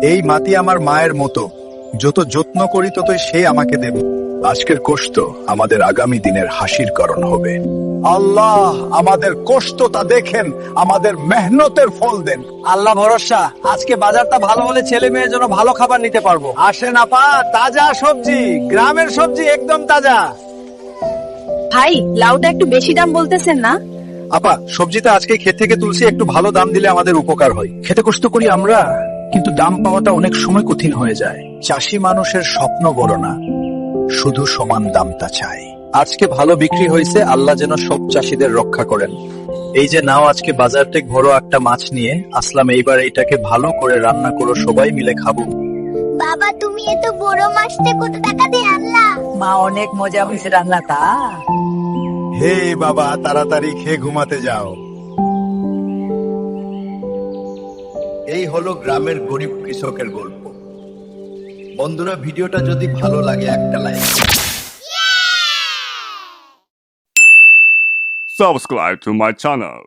এই মাটি আমার মায়ের মতো, যত যত্ন করি ততই সে আমাকে দেবে। আজকের কষ্ট আমাদের আগামী দিনের হাসির কারণ হবে। আল্লাহ আমাদের কষ্টটা দেখেন, আমাদের মেহনতের ফল দেন। আল্লাহ ভরসা, আজকে বাজারটা ভালো হলে ছেলে মেয়ের জন্য ভালো খাবার নিতে পারবো। আসেন আপা, তাজা সবজি, গ্রামের সবজি একদম তাজা। ভাই, লাউটা একটু বেশি দাম বলতেছেন না? আপা, সবজিটা আজকে ক্ষেত থেকে তুলছি, একটু ভালো দাম দিলে আমাদের উপকার হয়। খেতে কষ্ট করি আমরা, কিন্তু দাম পাওয়াটা অনেক সময় কঠিন হয়ে যায়। চাষি মানুষের স্বপ্ন বড় না, শুধু সমান দামটা চাই। আজকে ভালো বিক্রি হয়েছে, আল্লাহ যেন সব চাষীদের রক্ষা করেন। এই যে নাও, আজকে বাজার থেকে বড় একটা মাছ নিয়ে আসলাম। এইবার এইটাকে ভালো করে রান্না করো, সবাই মিলে খাবো। বাবা, তুমি এত বড় মাছটা কত টাকা দিয়ে আনলা? মা, অনেক মজা হয়েছে রান্নাটা। হে বাবা, তাড়াতাড়ি খেয়ে ঘুমাতে যাও। এই হলো গ্রামের গরিব কৃষকের গল্প। বন্ধুরা, ভিডিওটা যদি ভালো লাগে একটা like. Subscribe to my channel.